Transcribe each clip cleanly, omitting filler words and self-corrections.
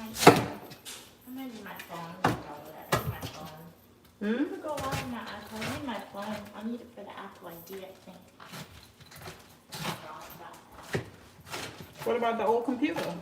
I'm in my phone. I need my phone. Hmm? To go on my iPhone. I need my phone. I need it for the Apple ID, I think. What about the old computer?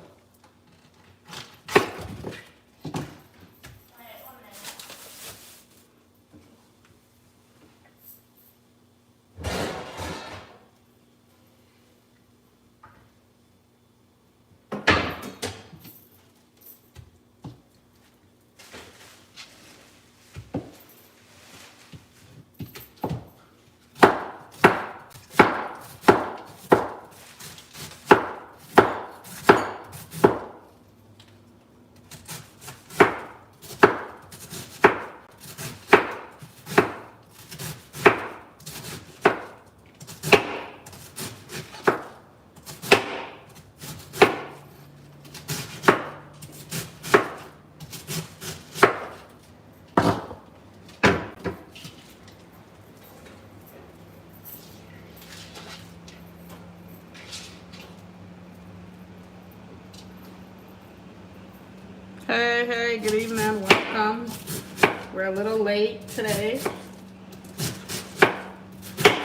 Hey, good evening, welcome. We're a little late today.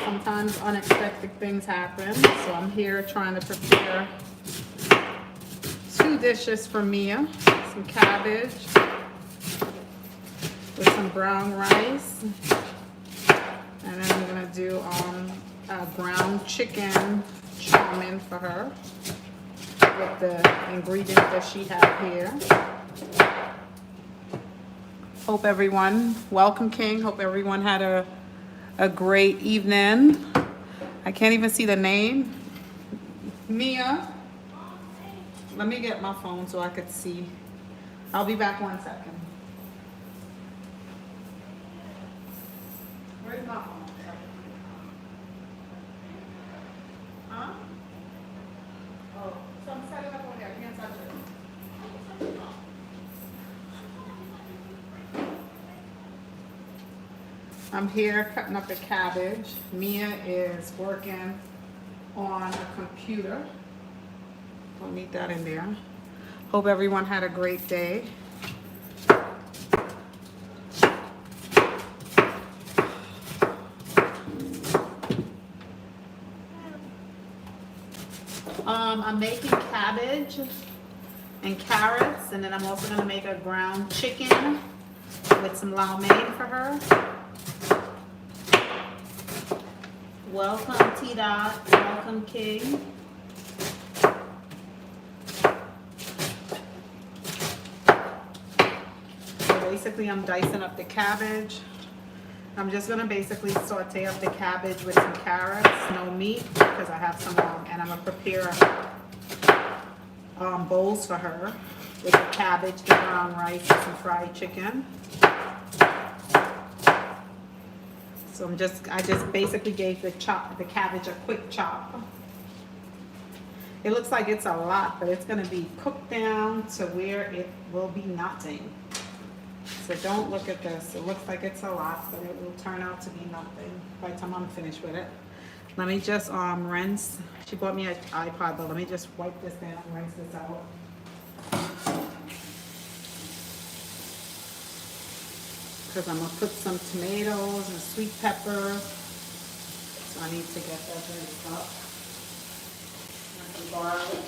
Sometimes unexpected things happen, so I'm here trying to prepare 2 dishes for Mia. Some cabbage with some brown rice. And then I'm gonna do a ground chicken chow mein for her with the ingredients that she has here. Hope everyone, welcome King, hope everyone had a great evening. I can't even see the name. Mia, let me get my phone so I could see. I'll be back 1 second. Where's my phone? Huh? Oh, so I'm setting up over there, I can't touch it. I'm here cutting up the cabbage. Mia is working on a computer. I'll need that in there. Hope everyone had a great day. I'm making cabbage and carrots, and then I'm also gonna make a ground chicken with some lo mein for her. Welcome T-Dot, welcome King. So basically I'm dicing up the cabbage. I'm just gonna basically saute up the cabbage with some carrots, no meat, because I have some, and I'm gonna prepare bowls for her with the cabbage, the brown rice, and some fried chicken. So I just basically gave the cabbage a quick chop. It looks like it's a lot, but it's gonna be cooked down to where it will be nothing. So don't look at this. It looks like it's a lot, but it will turn out to be nothing by the time I'm finished with it. Let me just rinse. She bought me an iPod, but let me just wipe this down, rinse this out. Because I'm gonna put some tomatoes and sweet pepper. So I need to get that rinsed up. Some garlic.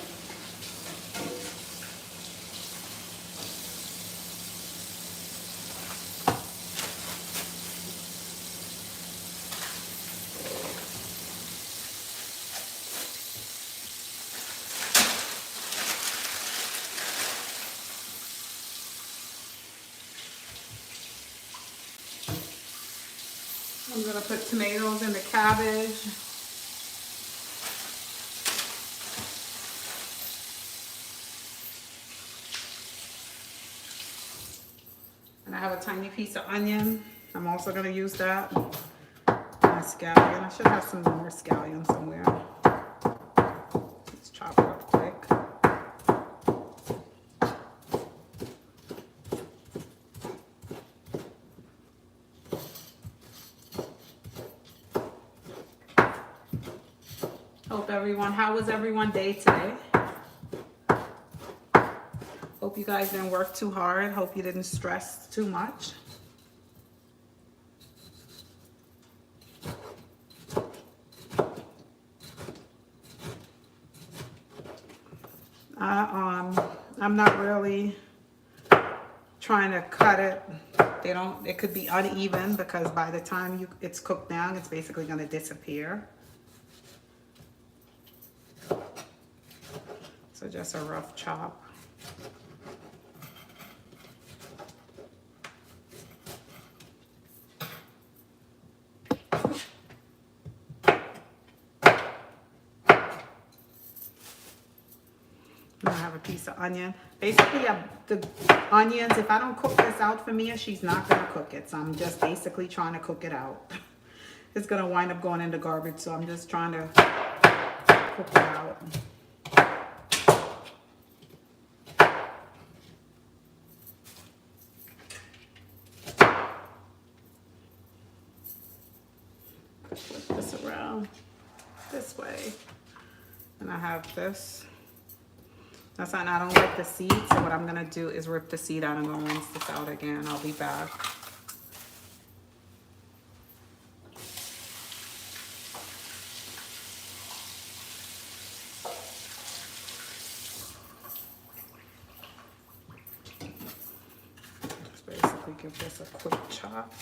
I'm gonna put tomatoes in the cabbage. And I have a tiny piece of onion. I'm also gonna use that. And a scallion. I should have some more scallion somewhere. Let's chop it up quick. Hope everyone, how was everyone's day today? Hope you guys didn't work too hard. Hope you didn't stress too much. I'm not really trying to cut it. It could be uneven because by the time it's cooked down, it's basically going to disappear. So just a rough chop. I have a piece of onion. Basically, the onions, if I don't cook this out for Mia, she's not going to cook it. So I'm just basically trying to cook it out. It's going to wind up going into garbage, so I'm just trying to cook it out. Flip this around this way. And I have this. That's fine. I don't like the seed, so what I'm gonna do is rip the seed out. I'm gonna rinse this out again. I'll be back. Just basically give this a quick chop.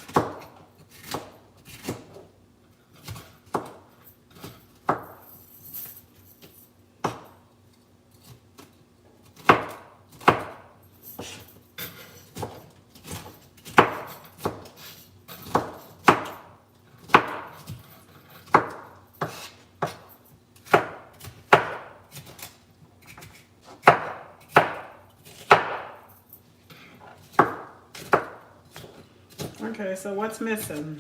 Okay, so what's missing?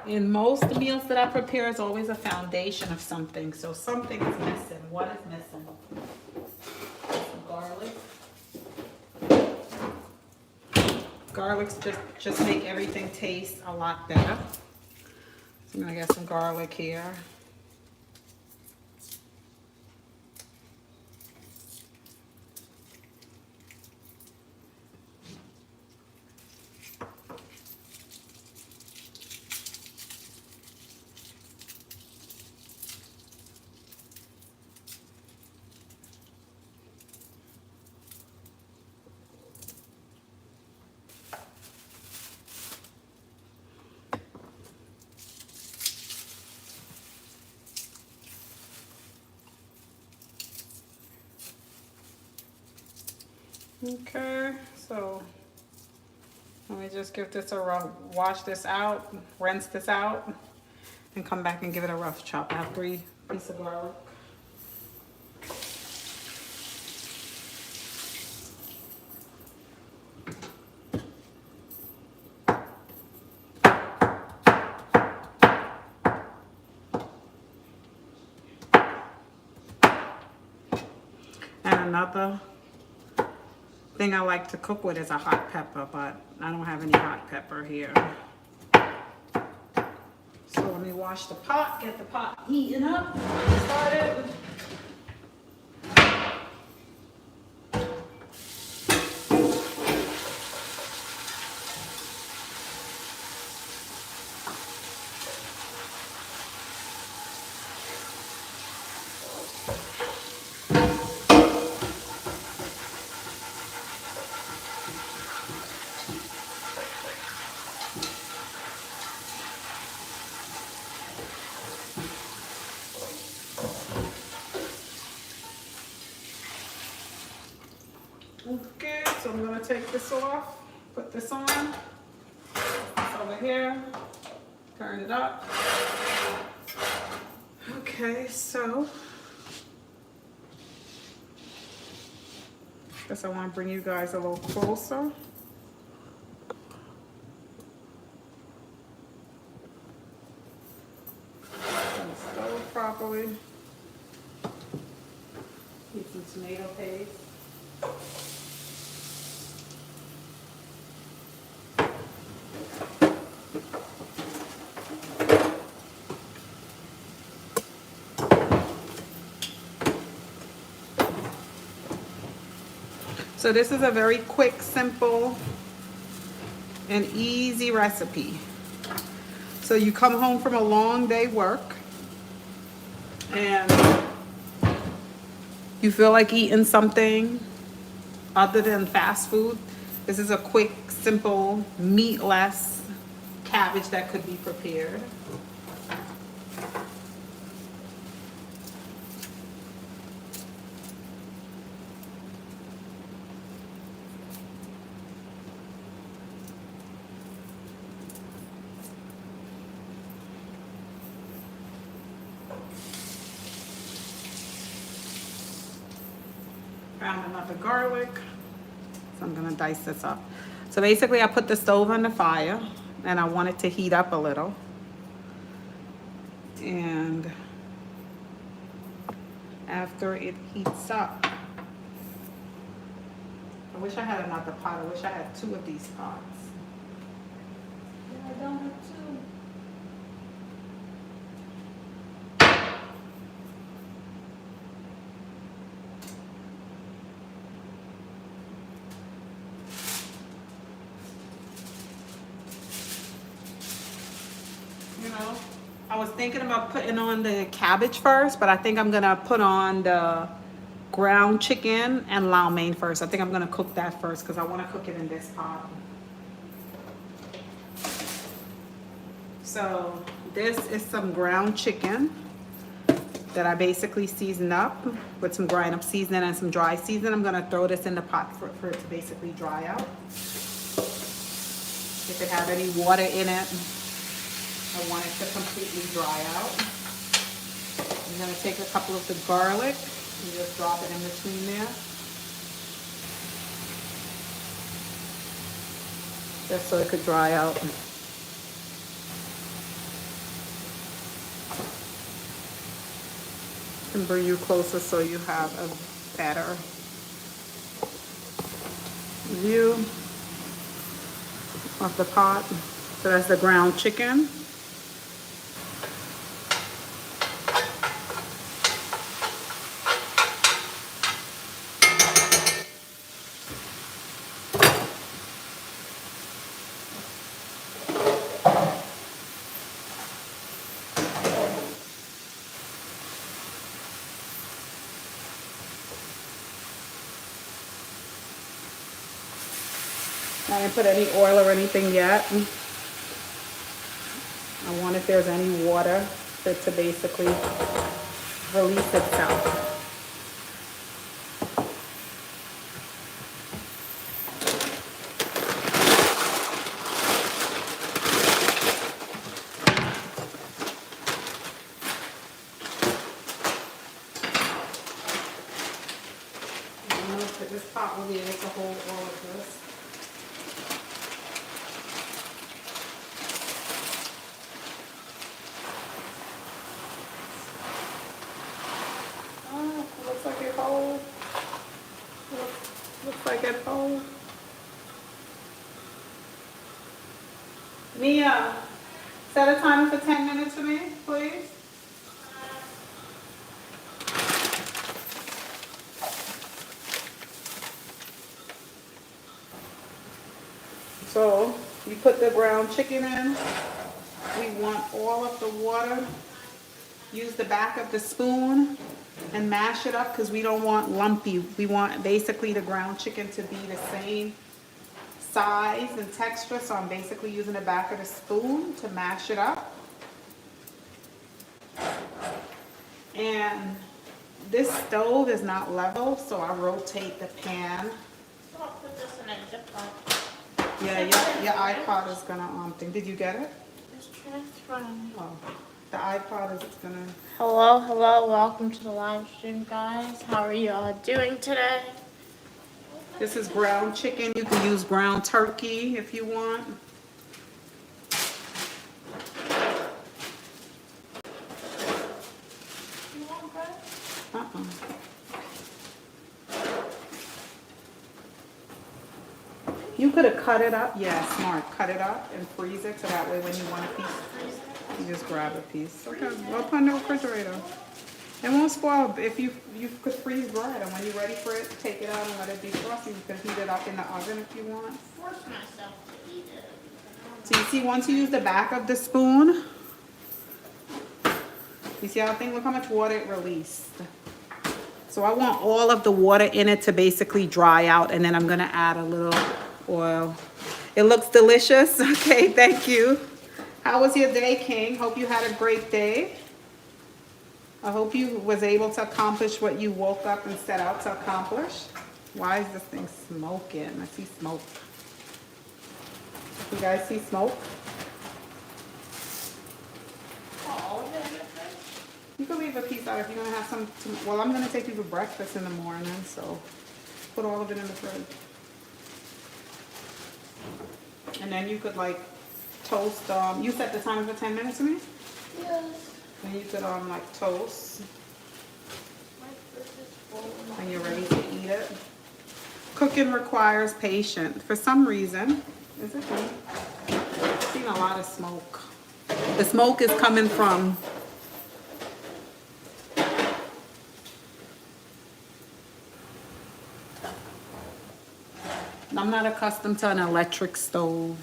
In most meals that I prepare, it's always a foundation of something. So something is missing. What is missing? Some garlic. Garlics just make everything taste a lot better. So I'm gonna get some garlic here. Okay, so let me just give this a rough, wash this out, rinse this out, and come back and give it a rough chop. I have 3 pieces of garlic. And another thing I like to cook with is a hot pepper, but I don't have any hot pepper here. So let me wash the pot, get the pot heating up, started. Okay, so I'm gonna take this off, put this on, put this over here, turn it up. Okay, so guess I want to bring you guys a little closer. Stir it properly. Need some tomato paste. So this is a very quick, simple, and easy recipe. So you come home from a long day work and you feel like eating something other than fast food. This is a quick, simple, meatless cabbage that could be prepared. Ground another garlic. So I'm gonna dice this up. So basically I put the stove on the fire and I want it to heat up a little. And after it heats up, I wish I had another pot. I wish I had 2 of these pots. Yeah, I don't have two. You know, I was thinking about putting on the cabbage first, but I think I'm gonna put on the ground chicken and lau mein first. I think I'm gonna cook that first because I want to cook it in this pot. So this is some ground chicken that I basically seasoned up with some grind up seasoning and some dry seasoning. I'm gonna throw this in the pot for it to basically dry out. If it have any water in it, I want it to completely dry out. I'm gonna take a couple of the garlic and just drop it in between there. Just so it could dry out. And bring you closer so you have a better view of the pot. So that's the ground chicken. I didn't put any oil or anything yet. I want if there's any water for it to basically release itself. I don't know if this pot will be able to hold all of this. Looks like it holds. Looks like it holds. Mia, set a timer for 10 minutes for me, please. So, you put the ground chicken in. We want all of the water. Use the back of the spoon and mash it up because we don't want lumpy. We want basically the ground chicken to be the same size and texture. So I'm basically using the back of the spoon to mash it up. And this stove is not level, so I rotate the pan. So I'll put this in a Ziploc. Yeah, your iPod is gonna thing. Did you get it? It's transferring. Oh, the iPod is gonna. Hello, welcome to the live stream, guys. How are you all doing today? This is ground chicken. You can use ground turkey if you want. You want bread? You could have cut it up. Yeah, smart. Cut it up and freeze it so that way when you want a piece, you just grab a piece. Okay, we'll put it in the refrigerator. It won't spoil if you could freeze bread, and when you're ready for it, take it out and let it defrost. You can heat it up in the oven if you want. Force myself to eat it. So you see, once you use the back of the spoon, you see how thing, look how much water it released. So I want all of the water in it to basically dry out, and then I'm gonna add a little oil. It looks delicious. Okay, thank you. How was your day, King? Hope you had a great day. I hope you was able to accomplish what you woke up and set out to accomplish. Why is this thing smoking? I see smoke. You guys see smoke? All of it in the fridge? You can leave a piece out if you're gonna have some, well, I'm gonna take you for breakfast in the morning, so put all of it in the fridge. And then you could like toast, you set the timer for 10 minutes for me? Yes. And you could like toast My fridge is full. when you're ready to eat it. Cooking requires patience. For some reason, is it me? I've seen a lot of smoke. The smoke is coming from I'm not accustomed to an electric stove.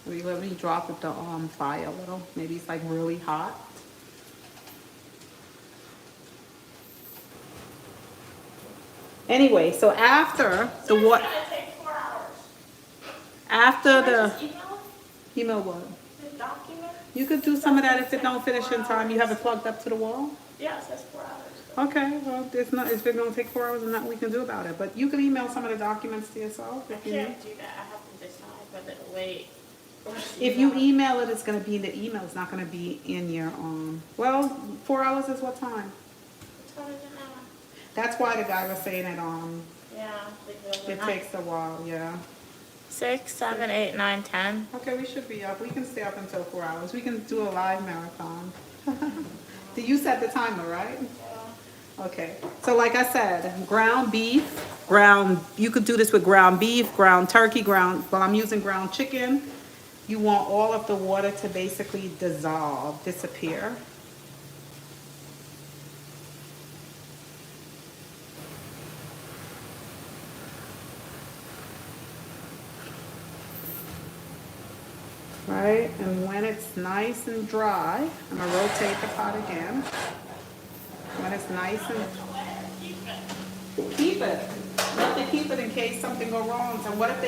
Let me drop it to fire a little. Maybe it's like really hot. Anyway, so after the It's what? gonna take 4 hours. After Can I the just email email what? the document? You could do some of that if it don't finish in time. You have it plugged up to the wall. Yes, that's 4 hours. Okay, well, it's not. If it's gonna take 4 hours, there's nothing we can do about it. But you can email some of the documents to yourself I if you need. can't do that. I have to decide whether to wait. or just If you email. email it, it's gonna be in the email. It's not gonna be in your Well, 4 hours is what time? It's not even now. That's why the guy was saying it. Yeah, because It takes a while. Yeah. 6, 7, 8, 9, 10. Okay, we should be up. We can stay up until 4 hours. We can do a live marathon. Do you set the timer, right? Okay. So like I said, ground beef, you could do this with ground beef, ground turkey, well, I'm using ground chicken. You want all of the water to basically disappear. Right, and when it's nice and dry, I'm gonna rotate the pot again. When it's nice and keep it. You have to keep it in case something go wrong. So what if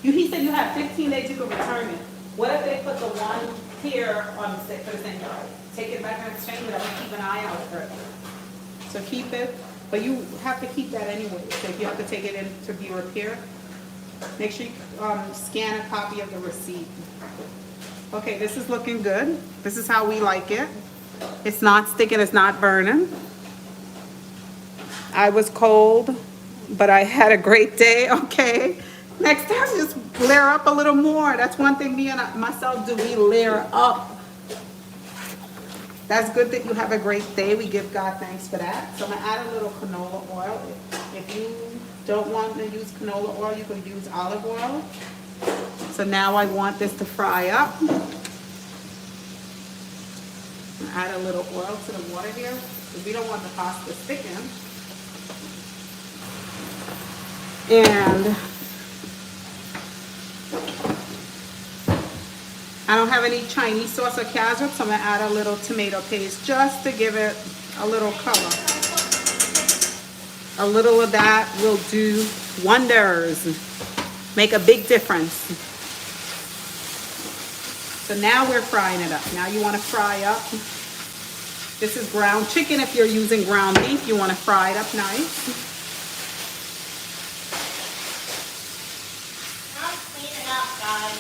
he said you have 15 days you could return it. What if they put the one here on the stick for the same guy? Take it back and exchange it, I'm gonna keep an eye out for it. So keep it, but you have to keep that anyway. So if you have to take it in to be repaired, make sure you scan a copy of the receipt. Okay, this is looking good. This is how we like it. It's not sticking, it's not burning. I was cold, but I had a great day, okay? Next time, just layer up a little more. That's one thing me and myself do, we layer up. That's good that you have a great day. We give God thanks for that. So I'm gonna add a little canola oil. If you don't want to use canola oil, you can use olive oil. So now I want this to fry up. Add a little oil to the water here, because we don't want the pasta sticking. And I don't have any Chinese sauce or ketchup, so I'm gonna add a little tomato paste just to give it a little color. A little of that will do wonders, make a big difference. So now we're frying it up. Now you want to fry up. This is ground chicken. If you're using ground beef, you want to fry it up nice. I'm cleaning up, guys.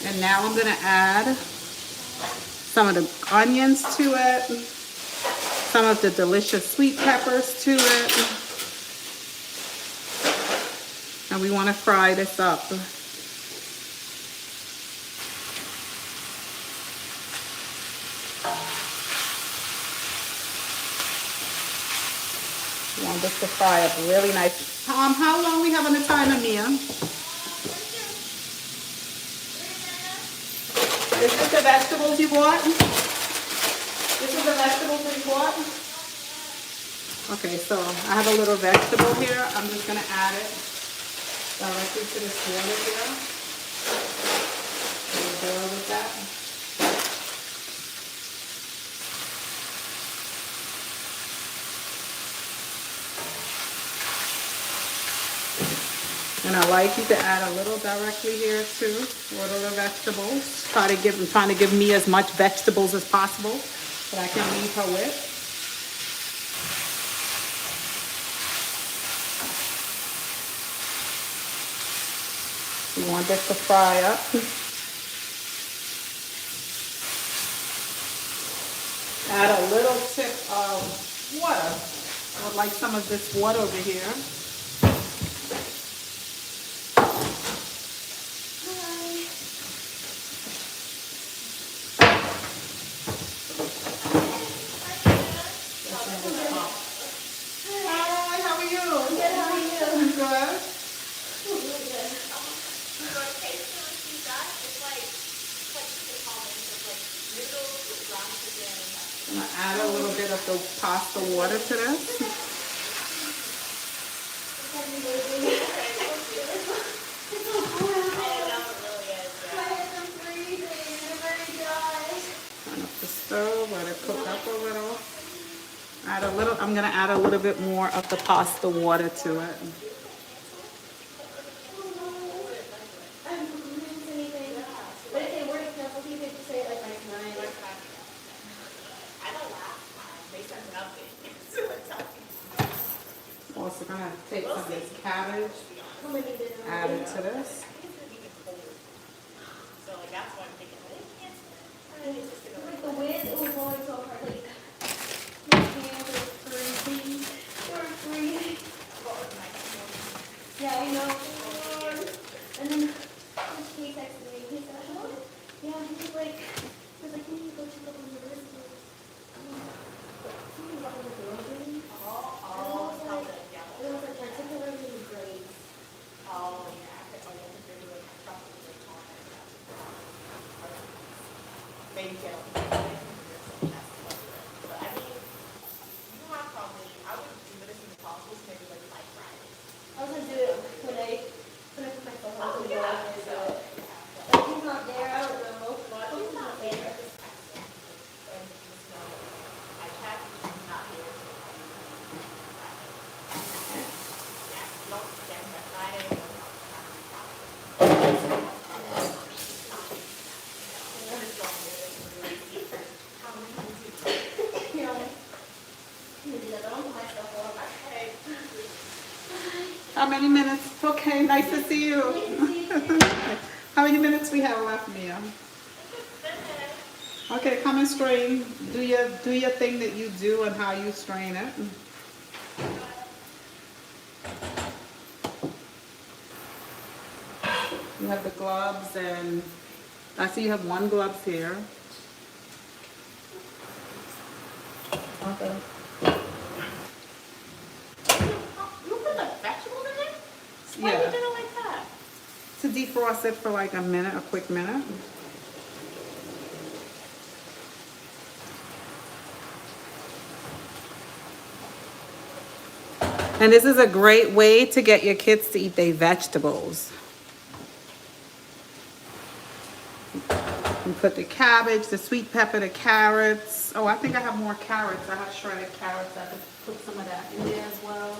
And now I'm going to add some of the onions to it, some of the delicious sweet peppers to it. And we want to fry this up. We want this to fry up really nice. How long we have on the timer, Mia? Is this the vegetables you bought? This is the vegetables that you bought? Okay, so I have a little vegetable here. I'm just gonna add it directly to this water here. Boil with that. And I like you to add a little directly here too, for the vegetables. I'm trying to give me as much vegetables as possible that I can leave her with. You want this to fry up. Add a little tip of water. I would like some of this water over here. I'm going to add a little bit of the pasta water to this. Turn up the stove, let it cook up a little. I'm going to add a little bit more of the pasta water to it. Also gonna take some of this cabbage, add it to this. The wind was blowing so hard, like my hands were freezing. They were freezing. Yeah, I know. And then he texted me. He said, "Oh, yeah." He was like, "Can you go check up on your wrist?" Something about the building. It was like particularly great. Oh, yeah. Thank you. But I mean, you have probably, I would do it as soon as possible, so maybe like Friday. I was gonna do it when I put my phone on the door. If he's not there, I don't know. But he's not there. And I checked, he's not here. Yeah, don't forget that Friday. How many minutes? Okay, nice to see you. How many minutes we have left, Mia? Okay, come and strain. Do your thing that you do and how you strain it. You have the gloves, and I see you have one glove here. Okay. You put the vegetables in there? Why Yeah. you did it like that? To defrost it for like a minute, a quick minute. And this is a great way to get your kids to eat their vegetables. You put the cabbage, the sweet pepper, the carrots. Oh, I think I have more carrots. I have shredded carrots. I could put some of that in there as well.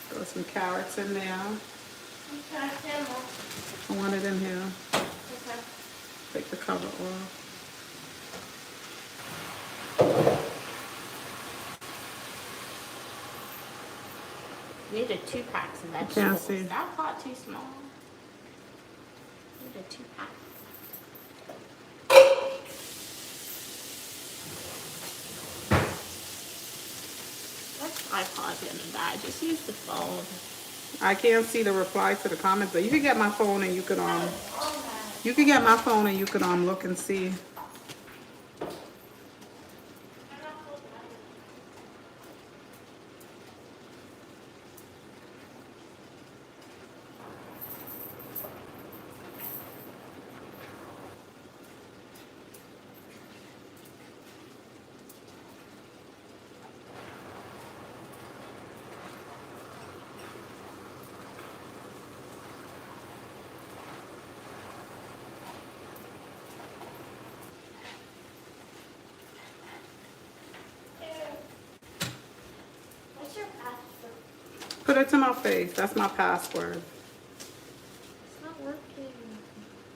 Throw some carrots in there. Okay, animal. I want it in here. Okay. Take the cover off. Needed 2 packs of can't vegetables. see. That pot too small. Needed 2 packs. tripod getting bad. Just use the phone. I can't see the reply to the comments, but you could get my phone and you could get my phone and you could look and see. What's your password? Put it to my face. That's my password. It's not working.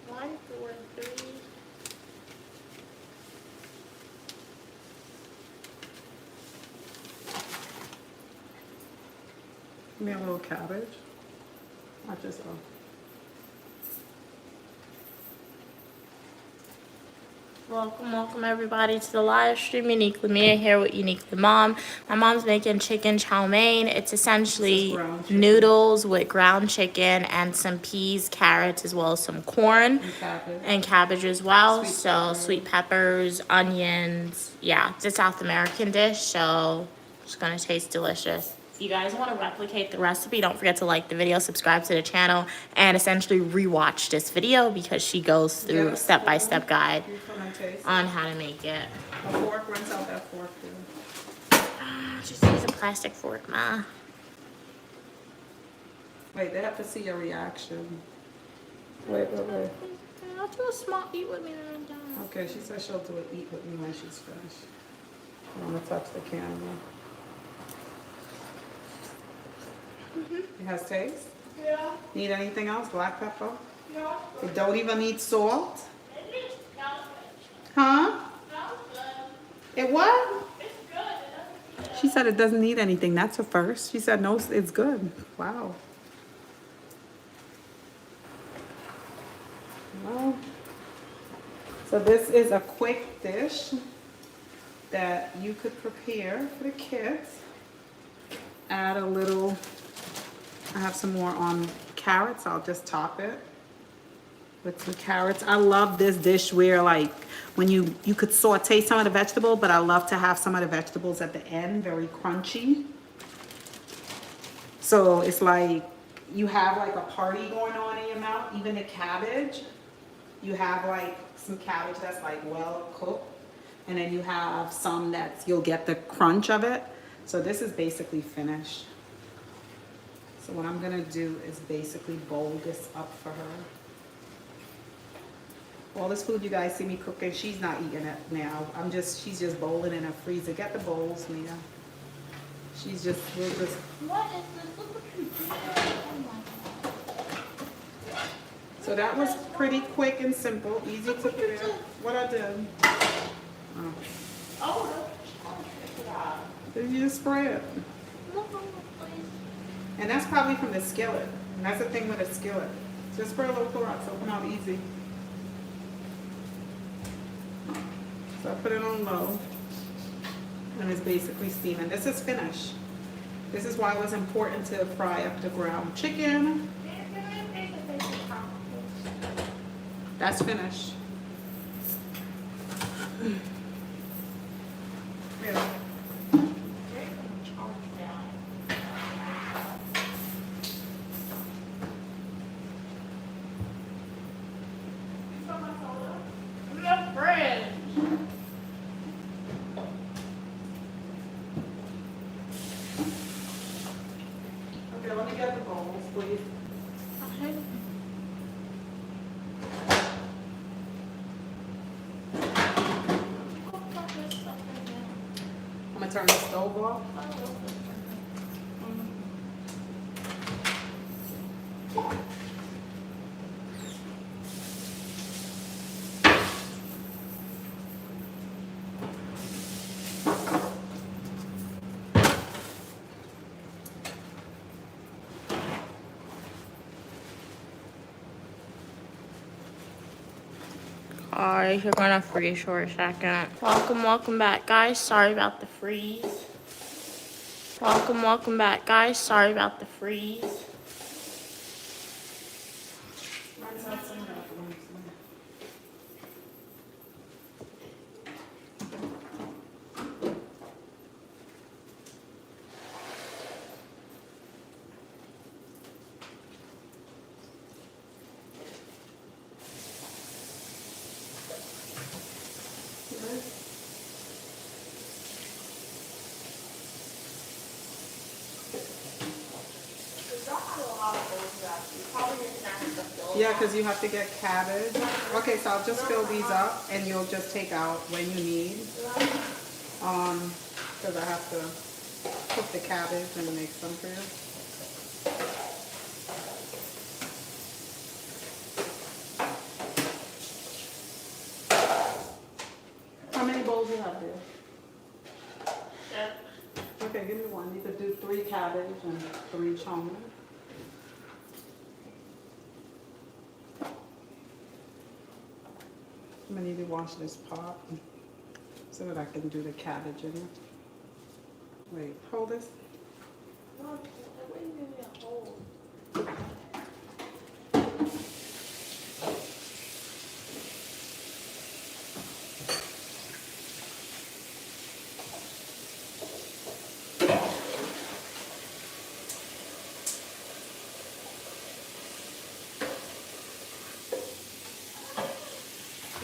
143. Give me a little cabbage. Watch yourself. Welcome everybody to the live stream. Uniquely Mia here with Uniquely Mom. My mom's making chicken chow mein. It's essentially noodles with ground chicken and some peas, carrots, as well as some corn and cabbage as well. Sweet peppers, onions. Yeah, it's a South American dish, so it's gonna taste delicious. If you guys want to replicate the recipe, don't forget to like the video, subscribe to the channel, and essentially rewatch this video because she goes through a step-by-step guide on how to make it. A fork, rinse out that fork too. Just use a plastic fork, Ma. Wait, they have to see your reaction. Wait. I'll do a small eat with me when I'm done. Okay, she said she'll do it, eat with me when she's finished. I don't want to touch the camera. It has taste? Yeah. Need anything else? Black pepper? No. It don't even need salt? It needs cabbage. Huh? Smells good. It what? It's good. It doesn't She said it doesn't need anything. That's a first. She said no, it's good. Wow. Well, so this is a quick dish that you could prepare for the kids. Add a little, I have some more carrots. I'll just top it with some carrots. I love this dish where like when you could saute some of the vegetable, but I love to have some of the vegetables at the end, very crunchy. So it's like you have like a party going on in your mouth. Even the cabbage, you have like some cabbage that's like well cooked, and then you have some that's, you'll get the crunch of it. So this is basically finished. So what I'm gonna do is basically bowl this up for her. All this food you guys see me cooking, she's not eating it now. She's just bowling in her freezer. Get the bowls, Mia. We'll just. What is this? Look what you did. Oh my God. So that was pretty quick and simple, easy to prepare. What I did. Oh. Oh, Then you just spray it. look on the place. And that's probably from the skillet. And that's the thing with a skillet. Just spray a little Clorox, it'll come out easy. So I put it on low. And it's basically steaming. This is finished. This is why it was important to fry up the ground chicken. That's finished. Yeah. Okay, let me get the bowls, please. I'm gonna turn the stove off. Alright, you're gonna freeze for a second. Welcome back, guys. Sorry about the freeze. Welcome back, guys. Sorry about the freeze. Yeah, because you have to get cabbage. Okay, so I'll just fill these up and you'll just take out when you need. Because I have to cook the cabbage and make some for you. How many bowls you have there? Okay, give me one. You could do 3 cabbage and 3 chow mein. I'm gonna need to wash this pot so that I can do the cabbage in it. Wait, hold this.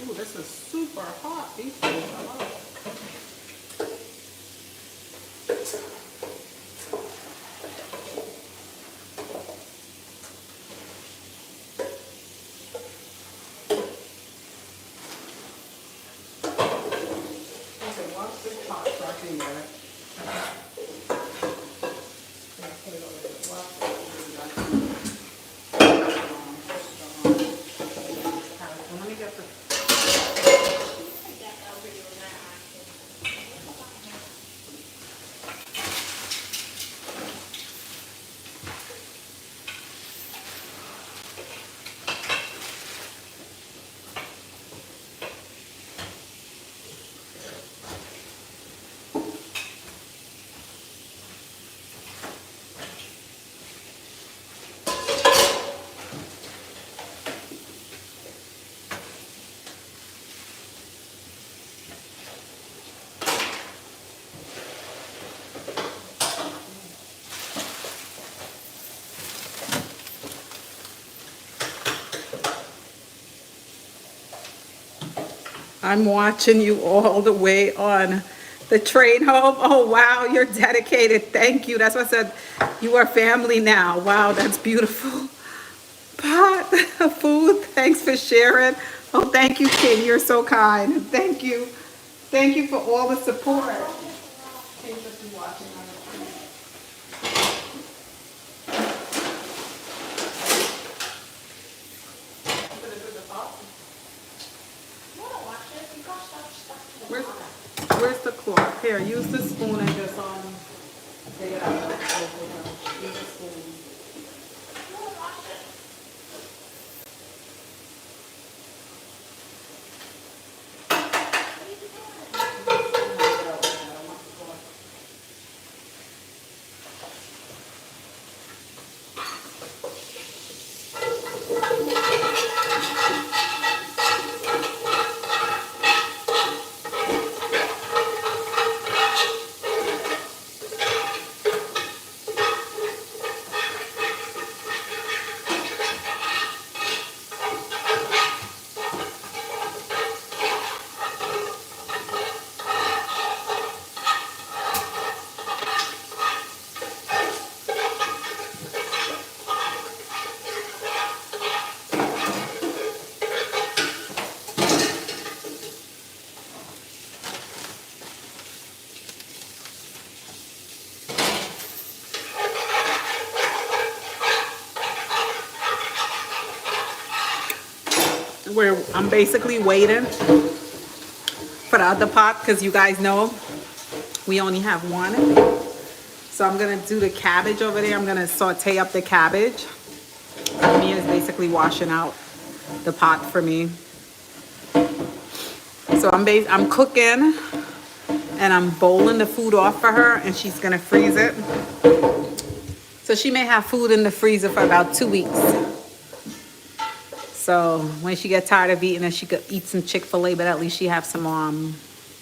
Ooh, this is super hot. These things are hot. Okay, wash this pot so I can get it. Put it over there. Wash it. Let me get the I'm watching you all the way on the train home. Oh, wow, you're dedicated. Thank you. That's what I said. You are family now. Wow, that's beautiful. Pot of food. Thanks for sharing. Oh, thank you, King. You're so kind. Thank you. Thank you for all the support. King's just been watching on the train. Where's the cloth? Here, use the spoon and just take it out. Use the spoon. Where I'm basically waiting for the other pot because you guys know we only have one. So I'm gonna do the cabbage over there. I'm gonna saute up the cabbage. Mia is basically washing out the pot for me. So I'm cooking and I'm bowling the food off for her, and she's gonna freeze it. So she may have food in the freezer for about 2 weeks. So when she gets tired of eating it, she could eat some Chick-fil-A, but at least she have some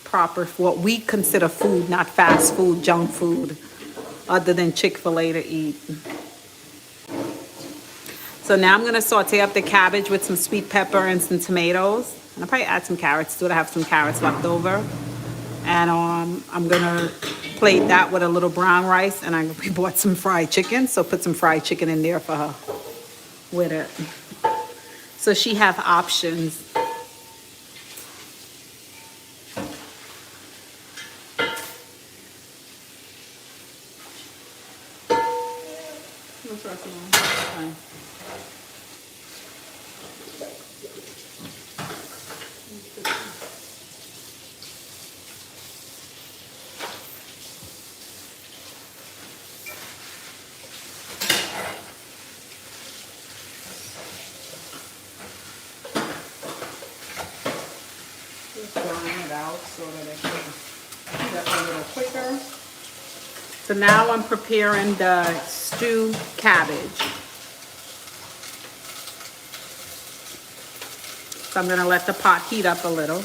proper, what we consider food, not fast food, junk food, other than Chick-fil-A to eat. So now I'm gonna saute up the cabbage with some sweet pepper and some tomatoes. And I'll probably add some carrots too. I have some carrots left over. And I'm gonna plate that with a little brown rice, and we bought some fried chicken, so put some fried chicken in there for her with it. So she have options. Just drying it out so that it can heat up a little quicker. So now I'm preparing the stewed cabbage. So I'm gonna let the pot heat up a little.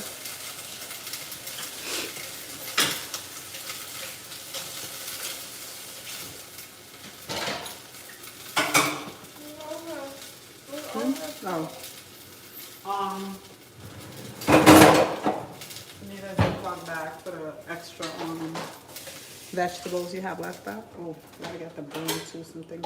Need a Ziploc bag for the extra vegetables you have left out. Oh, I got the bone too, some things.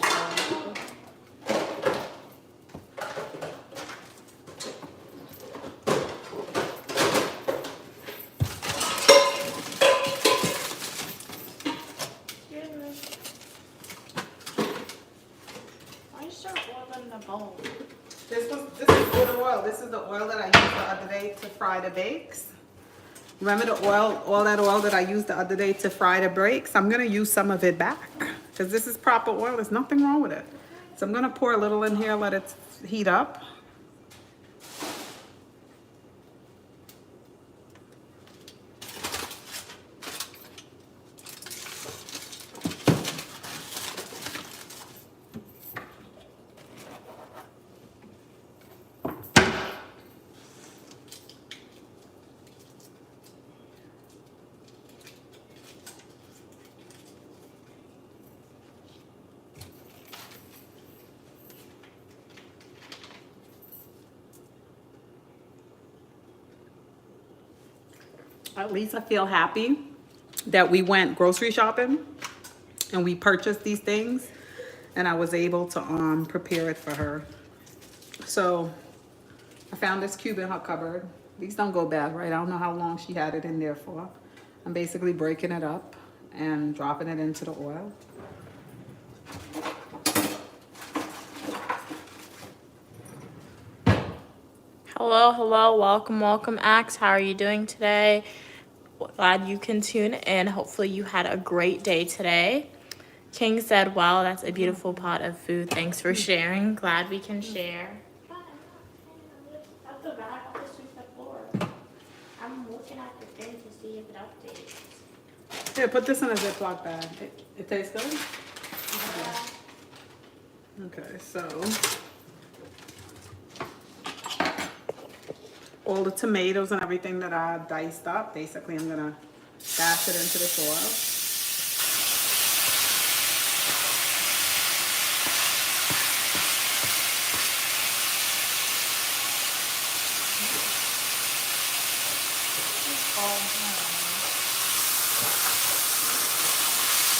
Why you start oiling the bowl? This is good oil. This is the oil that I used the other day to fry the bakes. Remember the oil, all that oil that I used the other day to fry the bakes? I'm gonna use some of it back because this is proper oil. There's nothing wrong with it. So I'm gonna pour a little in here, let it heat up. At least I feel happy that we went grocery shopping and we purchased these things, and I was able to prepare it for her. So I found this cube in her cupboard. These don't go bad, right? I don't know how long she had it in there for. I'm basically breaking it up and dropping it into the oil. Hello, welcome, Axe. How are you doing today? Glad you can tune in. Hopefully you had a great day today. King said, wow, that's a beautiful pot of food. Thanks for sharing. Glad we can share. At the back, I'll just sweep the floor. I'm looking at the thing to see if it updates. Here, put this in a Ziploc bag. It tastes good? Okay, so all the tomatoes and everything that I diced up, basically I'm gonna dash it into this oil.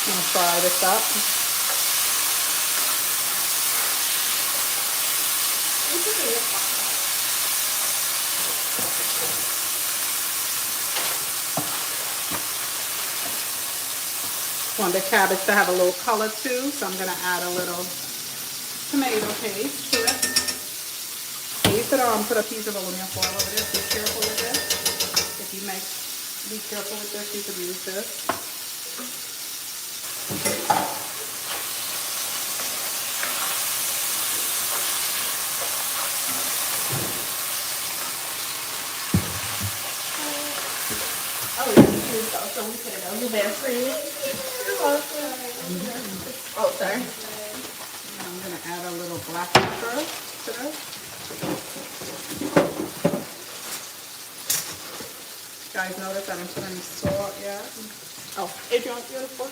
I'm gonna fry this up. Want the cabbage to have a little color too, so I'm gonna add a little tomato paste to it. So you could put a piece of aluminum foil over this. Be careful with this. If you be careful with this, you could use this. Oh, yeah, so we put it out. You better freeze. Oh, sorry. I'm gonna add a little black pepper to this. Guys, notice I didn't put any salt yet. Oh, Adrian, you want a fork?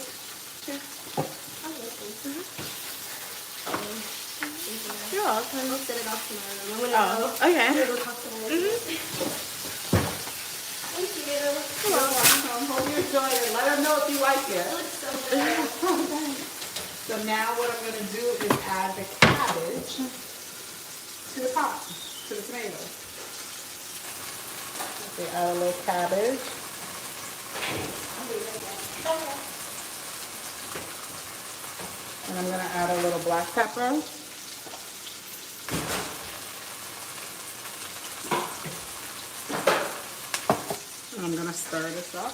You're welcome. I'll set it off tomorrow. I'm Oh, okay. gonna go talk to them. Thank you. You're welcome. Hope you enjoy it. Let them know if you like it. It looks so good. So now what I'm gonna do is add the cabbage to the pot, to the tomatoes. Okay, add a little cabbage. And I'm gonna add a little black pepper. And I'm gonna stir this up.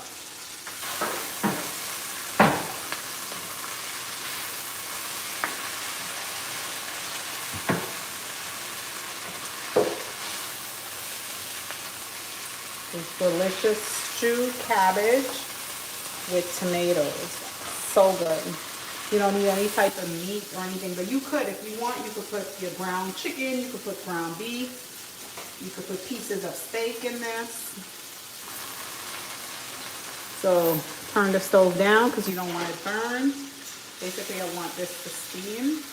This delicious stewed cabbage with tomatoes. So good. You don't need any type of meat or anything, but you could, if you want, you could put your ground chicken, you could put ground beef, you could put pieces of steak in this. So turn the stove down because you don't want it burned. Basically, I want this to steam.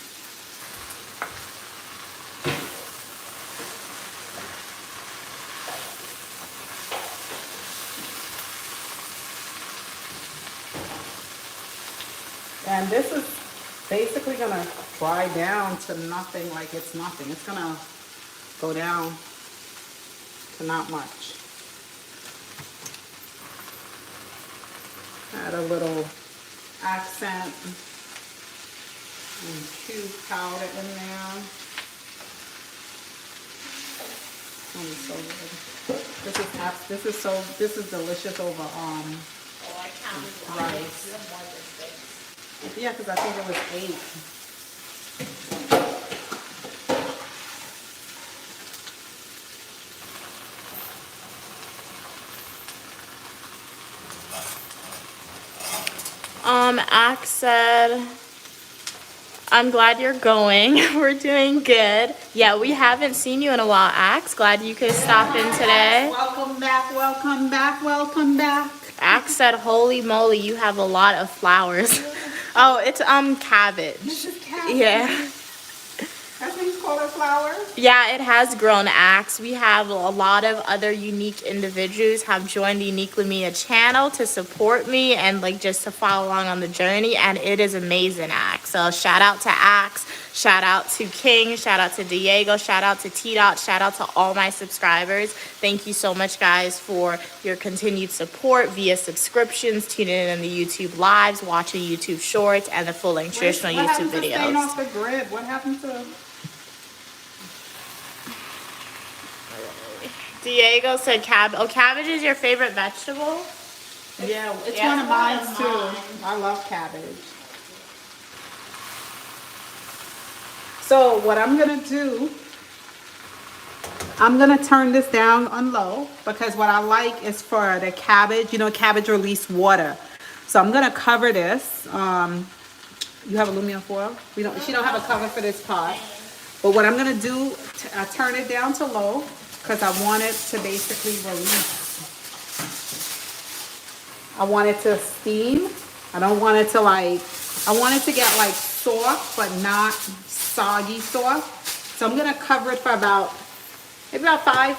And this is basically gonna dry down to nothing, like it's nothing. It's gonna go down to not much. Add a little accent and cube powder in there. Oh, it's so good. This is delicious over Oh, I counted rice. You have more than 6. Yeah, because I think it was 8. Axe said, I'm glad you're going. We're doing good. Yeah, we haven't seen you in a while, Axe. Glad you could stop in today. Welcome back, welcome back, welcome back. Axe said, holy moly, you have a lot of flowers. Oh, it's cabbage. This is cabbage. Yeah. That's what you call it, flower? Yeah, it has grown, Axe. We have a lot of other unique individuals have joined the Uniquely Mia channel to support me and like just to follow along on the journey, and it is amazing, Axe. So shout out to Axe, shout out to King, shout out to Diego, shout out to T-Dot, shout out to all my subscribers. Thank you so much, guys, for your continued support via subscriptions, tuning in the YouTube lives, watching YouTube shorts, and the full-length traditional What YouTube happened to staying videos. off the grid? What happened to... Diego said cabbage is your favorite vegetable? Yeah, it's Yeah, one of mine it's one too. of mine. I love cabbage. So what I'm gonna do, I'm gonna turn this down on low because what I like is for the cabbage, you know, cabbage release water. So I'm gonna cover this. You have aluminum foil? She don't have a cover for this pot. But what I'm gonna do, I turn it down to low because I want it to basically release. I want it to steam. I don't want it to I want it to get like soft, but not soggy soft. So I'm gonna cover it for maybe about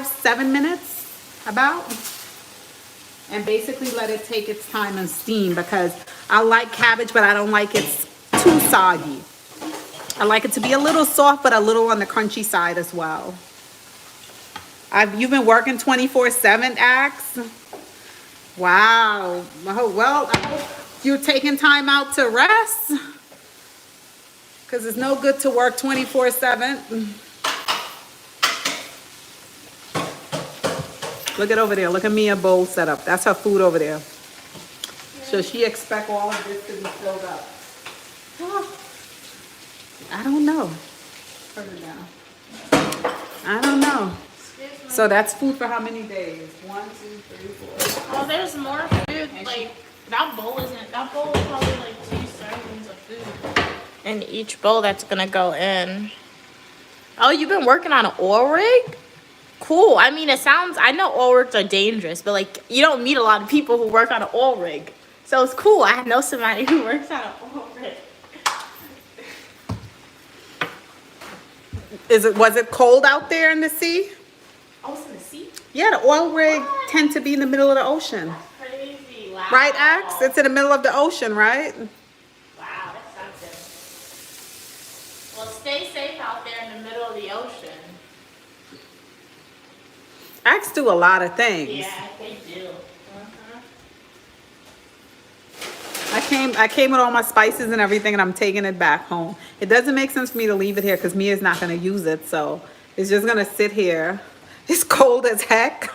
7 minutes, and basically let it take its time and steam because I like cabbage, but I don't like it too soggy. I like it to be a little soft, but a little on the crunchy side as well. You've been working 24/7, Axe? Wow. Well, I hope you're taking time out to rest. Because it's no good to work 24/7. Look at over there. Look at Mia bowl set up. That's her food over there. So she expects all of this to be filled up. I don't know. Turn it down. I don't know. So that's food for how many days? 1, 2, 3, 4. Well, there's more food. Like that bowl is probably like 2 servings of food. In each bowl that's gonna go in. Oh, you've been working on an oil rig? Cool. I mean, I know oil rigs are dangerous, but like you don't meet a lot of people who work on an oil rig. So it's cool. I know somebody who works on an oil rig. Was it cold out there in the sea? Oh, it's in the sea? Yeah, the oil rig tend to be in the middle of the ocean. That's crazy. Wow. Right, Ax? It's in the middle of the ocean, right? Wow, that's something. Well, stay safe out there in the middle of the ocean. Ax do a lot of things. Yeah, they do. I came with all my spices and everything, and I'm taking it back home. It doesn't make sense for me to leave it here because Mia's not going to use it, so it's just going to sit here. It's cold as heck.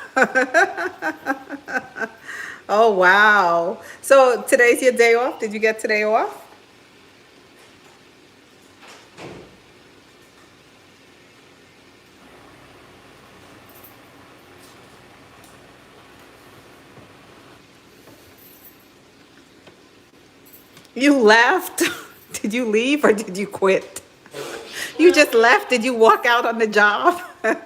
Oh, wow. So today's your day off? Did you get today off? You left? Did you leave or did you quit? You just left? Did you walk out on the job? Well, you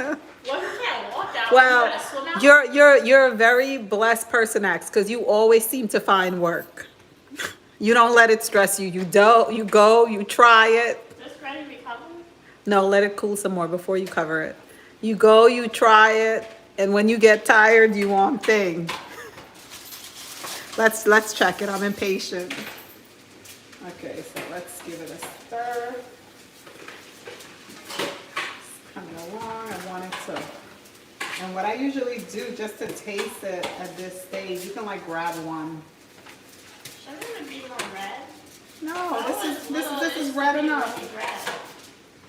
can't walk out. Well, You gotta swim out. you're a very blessed person, Ax, because you always seem to find work. You don't let it stress you. You go, you try it. Just ready to be covered? No, let it cool some more before you cover it. You go, you try it, and when you get tired, you want thing. Let's check it. I'm impatient. Okay, so let's give it a stir. It's coming along. I want it to. And what I usually do just to taste it at this stage, you can like grab one. Shouldn't it be more red? No, this is red enough.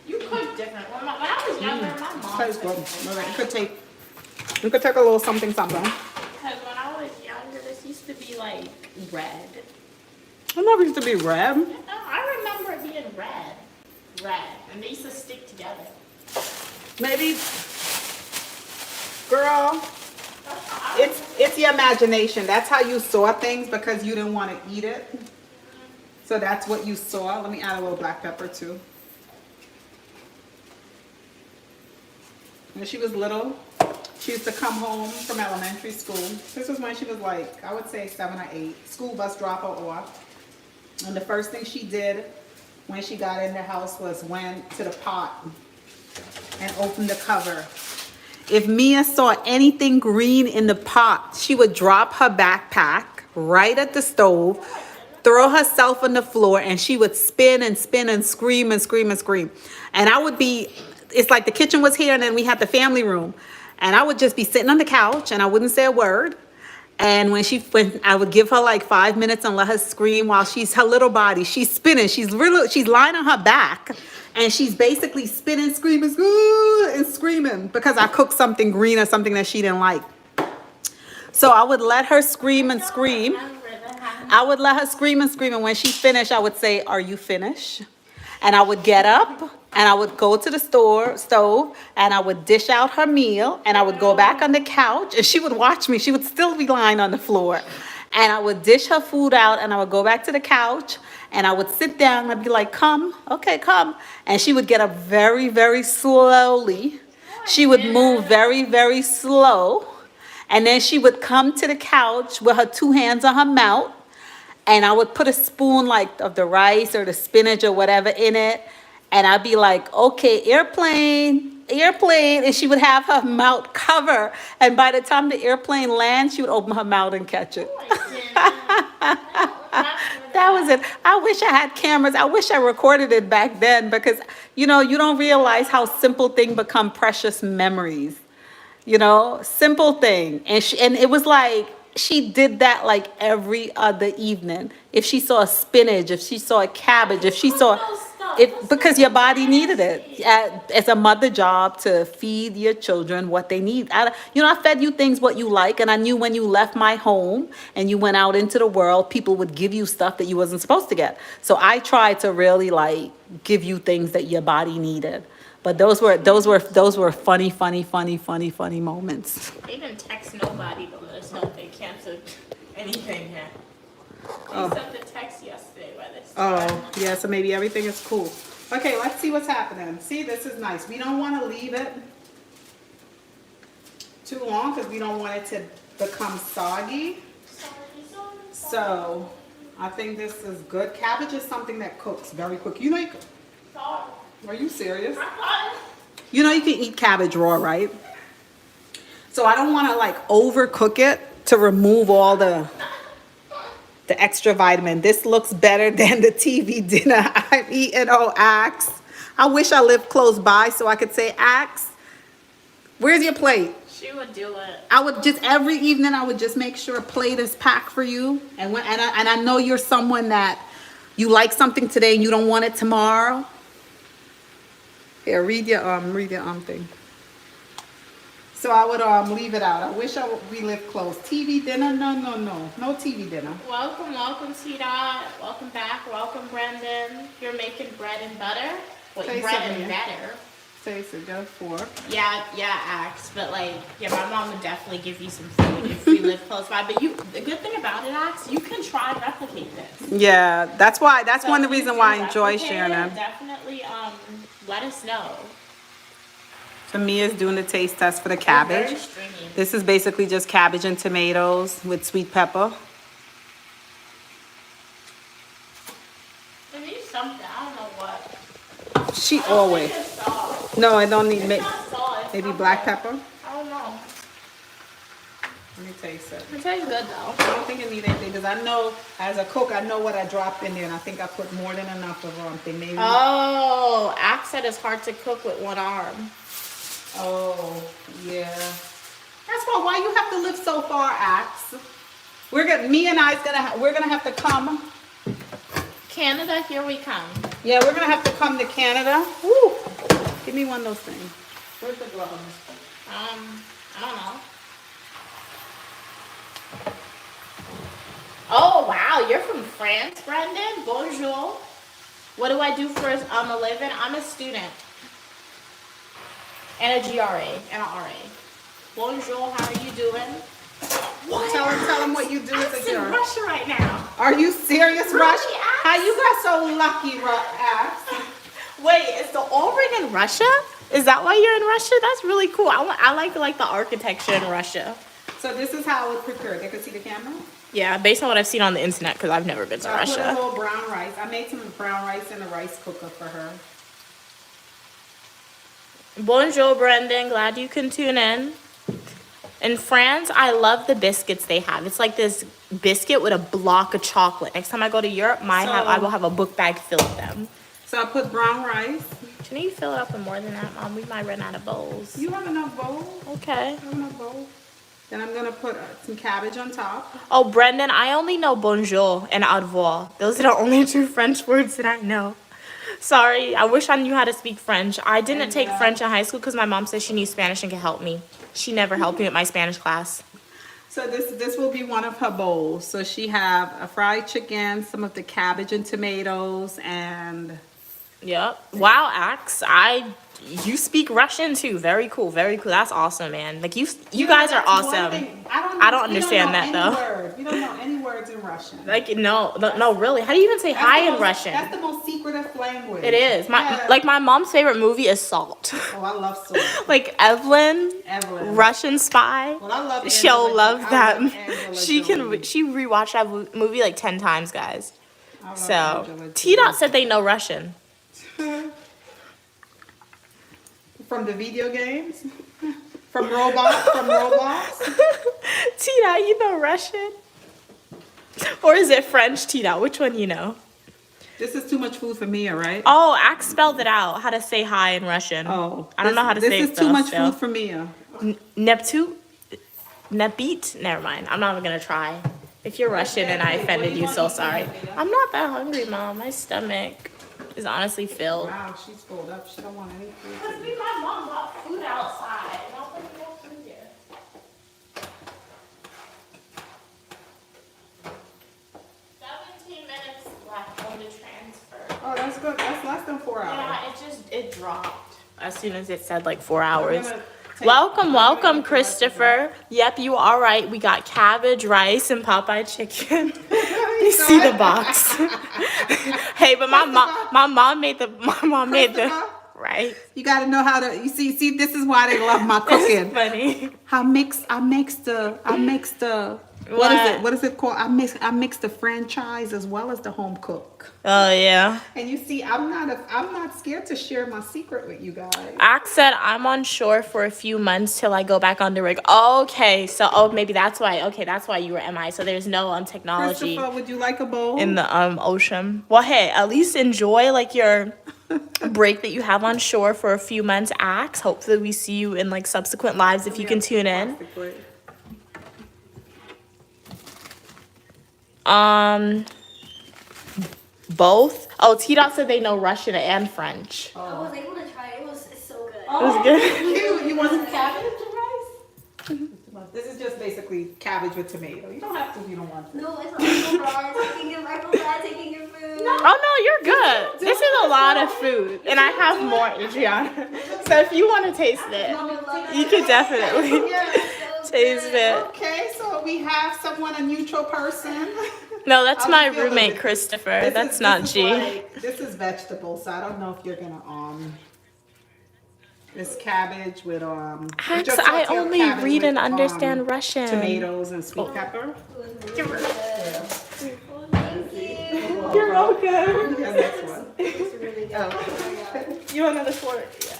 You cook different. When I was younger, my mom Tastes good. cooked Okay, different. you could take a little something. Because when I was younger, this used to be like red. I never used to be red. No, I remember it being red. And they used to stick together. Maybe, girl, it's your imagination. That's how you saw things because you didn't want to eat it. So that's what you saw. Let me add a little black pepper too. When she was little, she used to come home from elementary school. This was when she was like, I would say 7 or 8. School bus drop her off. And the first thing she did when she got in the house was went to the pot and opened the cover. If Mia saw anything green in the pot, she would drop her backpack right at the stove, throw herself on the floor, and she would spin and spin and scream and scream and scream. And I would be, it's like the kitchen was here and then we had the family room. And I would just be sitting on the couch and I wouldn't say a word. And when I would give her like 5 minutes and let her scream while her little body, she's spinning. She's lying on her back and she's basically spinning, screaming, and screaming because I cooked something green or something that she didn't like. So I would let her scream and scream. I would let her scream and scream. And when she finished, I would say, "Are you finished?" And I would get up and I would go to the stove and I would dish out her meal and I would go back on the couch and she would watch me. She would still be lying on the floor. And I would dish her food out and I would go back to the couch and I would sit down and I'd be like, "Come, okay, come." And she would get up very, very slowly. She would move very, very slow. And then she would come to the couch with her 2 hands on her mouth. And I would put a spoon like of the rice or the spinach or whatever in it. And I'd be like, "Okay, airplane, airplane." And she would have her mouth cover. And by the time the airplane lands, she would open her mouth and catch it. That was it. I wish I had cameras. I wish I recorded it back then because, you know, you don't realize how simple things become precious memories. You know, simple thing. And it was like, she did that like every other evening. If she saw a spinach, if she saw a cabbage, if she saw it, because your body needed it as a mother job to feed your children what they need. I fed you things what you like, and I knew when you left my home and you went out into the world, people would give you stuff that you wasn't supposed to get. So I tried to really like give you things that your body needed. But those were funny moments. They didn't text nobody to let us know if they canceled anything yet. They Oh. sent the text yesterday by this Oh, time. yeah, so maybe everything is cool. Okay, let's see what's happening. See, this is nice. We don't want to leave it too long because we don't want it to become soggy. So, I think this is good. Cabbage is something that cooks very quick. You know, are you serious? You know you can eat cabbage raw, right? So I don't want to like overcook it to remove all the extra vitamin. This looks better than the TV dinner I'm eating. Oh, Axe. I wish I lived close by so I could say, Axe, where's your plate? She would do it. I would just, every evening, I would just make sure a plate is packed for you. And I know you're someone that you like something today and you don't want it tomorrow. Here, read your thing. So I would leave it out. I wish we lived close. TV dinner? No TV dinner. Welcome, T-Dot. Welcome back. Welcome, Brendan. You're making bread and butter? What, Taste bread it, and yeah. better? Taste it, go for it. Yeah, Axe. But like, yeah, my mom would definitely give you some food if we live close by. But the good thing about it, Axe, you can try and replicate this. Yeah, that's one of the So if reasons you why I do enjoy replicate sharing it, them. Definitely let us know. So Mia's doing the taste test for the Very cabbage. stringy. This is basically just cabbage and tomatoes with sweet pepper. It needs something. I don't know what. She I don't always. think it's salt. No, I don't need It's not salt. It's maybe something. black pepper. I don't know. Let me taste it. It tastes good though. I don't think it needs anything because I know as a cook I know what I dropped in there and I think I put more than enough of something. Maybe. Oh, Axe said it's hard to cook with one arm. Oh, yeah. That's why you have to live so far, Axe. We're gonna have to come. Canada, here we come. Yeah, we're gonna have to come to Canada. Woo! Give me one of those things. Where's the gloves? I don't know. Oh wow, you're from France, Brendan? Bonjour. What do I do for a living? I'm a student. And a GRA and an RA. Bonjour, how are you doing? What? Tell him what you do as Axe a in girl. Russia right now. Are you serious, Really, Rush? Axe? How you got so lucky, Axe? Wait, is the O-ring in Russia? Is that why you're in Russia? That's really cool. I like the architecture in Russia. So this is how it's prepared. They can see the camera. Yeah, based on what I've seen on the internet, because I've never been to So I put a Russia. little brown rice. I made some brown rice in the rice cooker for her. Bonjour, Brendan. Glad you can tune in. In France, I love the biscuits they have. It's like this biscuit with a block of chocolate. Next time I go to Europe, I will have a book bag filled with them. So I put brown rice. Shouldn't you fill it up with more than that, Mom? We might run out of bowls. You have enough bowl? Okay. I have enough bowl. Then I'm gonna put some cabbage on top. Oh, Brendan, I only know bonjour and au revoir. Those are the only two French words that I know. Sorry, I wish I knew how to speak French. I didn't take French in high school because my mom said she knew Spanish and could help me. She never helped me with my Spanish class. So this will be one of her bowls. So she have a fried chicken, some of the cabbage and tomatoes, and Yep. Wow, Axe. You speak Russian too. Very cool. Very cool. That's awesome, man. Like you guys are that's one awesome. thing. I don't understand that though. We don't know any words in Russian. Like no, really. How do you even say hi in Russian? That's the most secretive language. It is. My mom's favorite movie is Salt. Oh, I love salt. Like Evelyn, Evelyn. Russian spy. Well, I love She'll Angela- love I that. love Angela She Jolie. she rewatched that movie like 10 times, guys. I love So Angela T Dot Jolie. said they know Russian. From the video games? From Roblox? T Dot, you know Russian? Or is it French, T Dot? Which one you know? This is too much food for Mia, right? Oh, Axe spelled it out. How to say hi in Russian. Oh, I don't know how to say it. This is too though, much still. food for Mia. Neptu? Nepit? Never mind. I'm not even gonna try. If you're Russian and I offended you, so sorry. I'm not that hungry, Mom. My stomach is honestly filled. Wow, she's full up. She don't want any food. Because me and my mom bought food outside. And I'll put more food here. 17 minutes left on the transfer. Oh, that's good. That's less than 4 hours. Yeah, it dropped. as soon as it said like 4 hours. gonna take- Welcome, welcome, I'm gonna Christopher. Yep, you are right. We got cabbage, rice, and Popeye chicken. You see the box. Hey, but my mom made the Christopher? right. You got to know how to. You see, this is why they love my cooking. Funny. I mix the. What is it called? I mix the franchise as well as the home cook. Oh yeah. And you see, I'm not scared to share my secret with you guys. Ax said I'm on shore for a few months till I go back on the rig. Okay, so maybe that's why. Okay, that's why you were MI. So there's no technology Christopher, would you like a bowl? in the ocean. Well, hey, at least enjoy like your break that you have on shore for a few months, Ax. Hopefully we see you in like subsequent lives if you can tune in. Both. Oh, T-Dot said they know Russian and French. I was able to try it. It's so good. It was good. Cute. You want some cabbage and rice? This is just basically cabbage with tomato. You don't have to if you don't want to. No, it's not so bad. I feel bad taking your food. Oh no, you're good. This is a lot of food, and I have more, Adriana. So if you want to taste it, you can definitely taste it. Okay, so we have someone, a neutral person. No, that's How my you feel with roommate, it? Christopher. That's not G. This is vegetable, so I don't know if you're gonna It's cabbage with Ax, just I sauteed only cabbage read with, and understand Russian. tomatoes and sweet pepper. Thank you. You're welcome. The next one. It's really good. Oh. You want another fork? Yeah.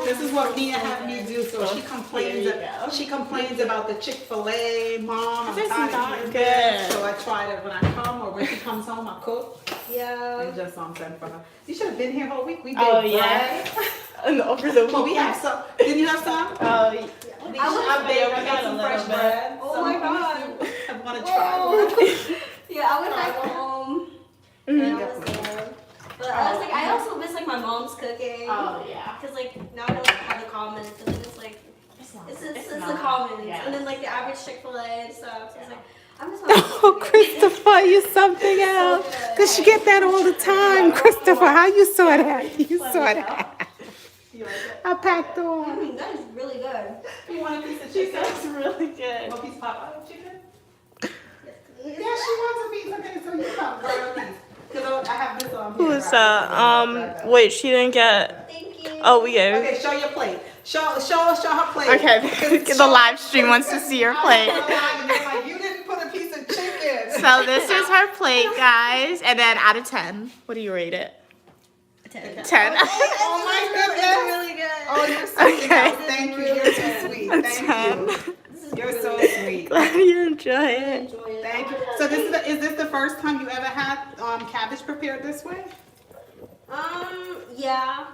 This is what Mia had me do, so she There you go. complains about the Chick-fil-A, Mom. I'm This is tired of not eating good. this. So I tried it when I come, or when she comes home, I cook Yeah. and just send for her. You should have been here whole week. We did Oh, bread. yeah. And over the Well, we have some. Didn't you have some? Oh, I baked we got some a fresh little bit. bread. Oh so my if God. you want to try one. Yeah, I went back home. And I was there. But I was like, I also miss like my mom's cooking. Oh, yeah. Cause like now I don't have the comments, and then it's like it's the comments, and then like the average Chick-fil-A and stuff. So it's like I'm just. Oh, Christopher, you something else. Cause you get that all the time, Christopher. How you saw that? You saw that. I packed I on. mean, that is really good. You want a piece of She chicken? sounds really good. A piece of Popeye chicken? Yeah, she wants a piece. Okay, so you got a piece. Cause I have this on. Who is that? Wait, she didn't get. Thank you. Oh, we gave. Okay, show your plate. Show her plate. Okay, the live stream wants to see your plate. Like, you didn't put a piece of chicken. So this is her plate, guys. And then out of 10, what do you rate it? 10. 10. Oh my goodness. Really good. Oh, you're something Okay. else. Thank you. You're so sweet. Thank you. You're so sweet. Glad you enjoy it. Enjoy it. Thank you. So is this the first time you ever had cabbage prepared this way? Yeah.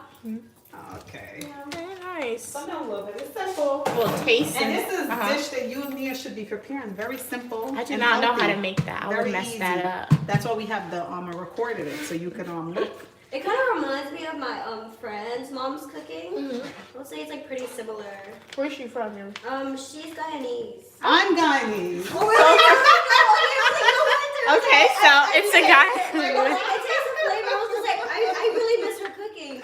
Okay. Very nice. Something a little bit. It's simple. Well, taste And this is a Uh-huh. dish that you and Mia should be preparing. Very simple. I do and not know how healthy. to make that. I would Very mess easy. that up. That's why we have the recorded it so you can look. It kind of reminds me of my friend's mom's cooking. I'll say it's like pretty similar. Where's she from? She's Guyanese. I'm Guyanese. Oh really? Okay, so it's a guy. I taste the flavor. I was just like, I really miss her cooking.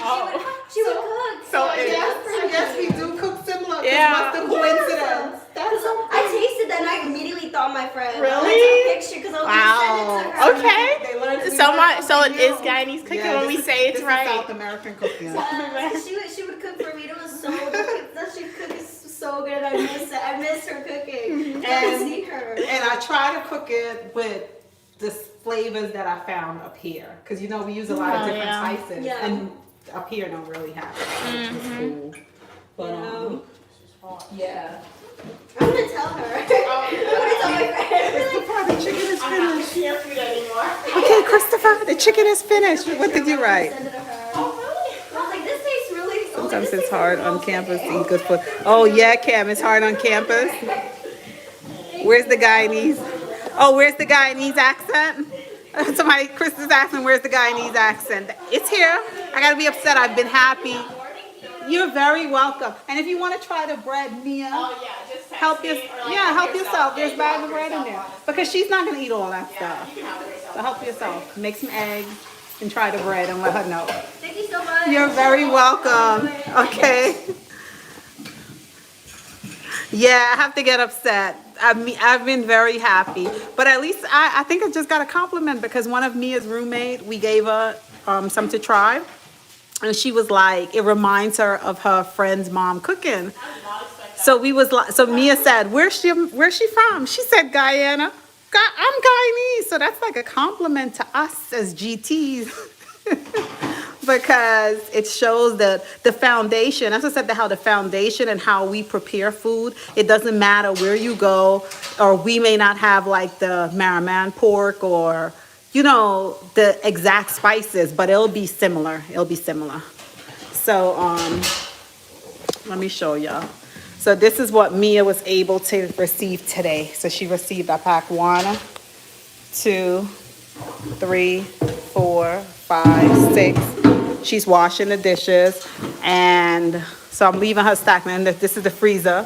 She would cook. So I guess we do cook similar. 'Cause Yeah. What's the coincidence? That's so I tasted that and I immediately thought my friend. Really? I took a picture because I was Wow. going to send it to her. Okay. They learned we So learned much. So it something is new. Guyanese cooking Yeah, when we this say is- it's this is right. South American cooking. She would cook for me. It was so good. That she cooked so good. I miss it. I miss her cooking. I And- see her. And I try to cook it with the flavors that I found up here, because we use a lot of Oh, different yeah. spices, Yeah. and up here don't really have it. It's cool. But yeah. I'm gonna tell her. I'm gonna tell my friend. Christopher, the chicken is finished. can't food anymore. Okay, Christopher, the chicken is finished. What did you write? Send it to her. I was like, this tastes really. Sometimes it's hard on campus to eat good food. Oh yeah, Cam, it's hard on campus. Where's the Guyanese? Oh, where's the Guyanese accent? Somebody, Chris is asking, where's the Guyanese accent? It's here. I gotta be upset. I've been happy. You're very welcome. And if you want to try the bread, Mia, Just help yourself. There's bags of bread in there because she's not gonna eat all that stuff. So help yourself. Make some eggs and try the bread and let her know. Thank you you so much. You're very welcome. Okay. Yeah, I have to get upset. I've been very happy, but at least I think I just got a compliment because one of Mia's roommate, we gave her some to try, and she was like, it reminds her of her friend's mom cooking. So we was like, so Mia said, where's she from? She said Guyana. I'm Guyanese, so that's like a compliment to us as GTs. Because it shows that the foundation, as I said, how the foundation and how we prepare food, it doesn't matter where you go, or we may not have like the Mariman pork or, you know, the exact spices, but it'll be similar. It'll be similar. So, let me show y'all. So this is what Mia was able to receive today. So she received a pack 1, 2, 3, 4, 5, 6. She's washing the dishes, and so I'm leaving her stack. And this is the freezer.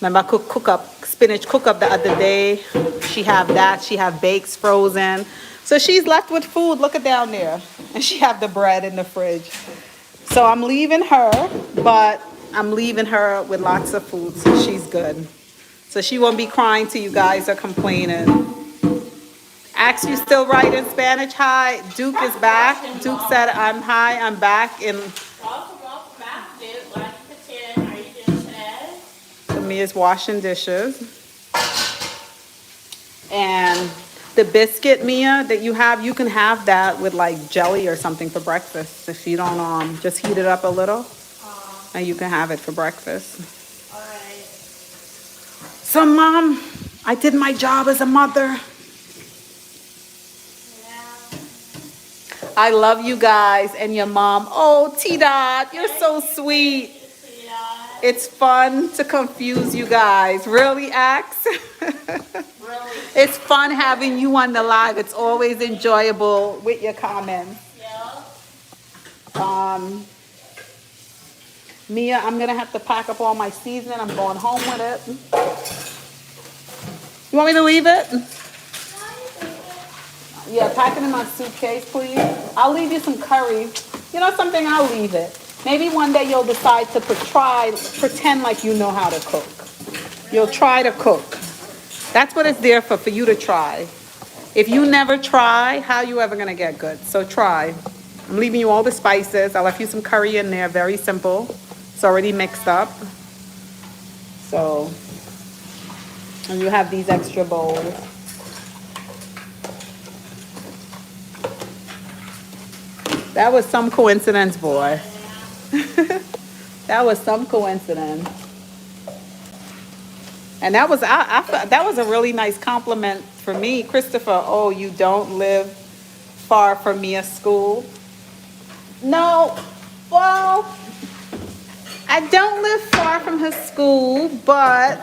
Remember, I cook up spinach cook up the other day. She have that. She have bakes frozen. So she's left with food. Look at down there, and she have the bread in the fridge. So I'm leaving her, but I'm leaving her with lots of food, so she's good. So she won't be crying to you guys or complaining. Ask you still writing Spanish? Hi, Duke is back. Duke said I'm back in. Welcome back, Duke. Glad you could tune. How are you doing today? So Mia's washing dishes. And the biscuit, Mia, that you have, you can have that with like jelly or something for breakfast. If you don't just heat it up a little, and you can have it for breakfast. All right. So Mom, I did my job as a mother. I love you guys and your mom. Oh, T-Dot, you're so sweet. It's fun to confuse you guys. Really, Axe? Really? It's fun having you on the live. It's always enjoyable with your comments. Yeah. Mia, I'm going to have to pack up all my seasoning. I'm going home with it. You want me to leave it? Yeah, pack it in my suitcase, please. I'll leave you some curry. You know something? I'll leave it. Maybe one day you'll decide to pretend like you know how to cook. You'll try to cook. That's what it's there for you to try. If you never try, how are you ever going to get good? So try. I'm leaving you all the spices. I left you some curry in there. Very simple. It's already mixed up. So, and you have these extra bowls. That was some coincidence, boy. That was some coincidence. And that was that was a really nice compliment for me, Christopher. Oh, you don't live far from Mia's school? No. Well, I don't live far from her school, but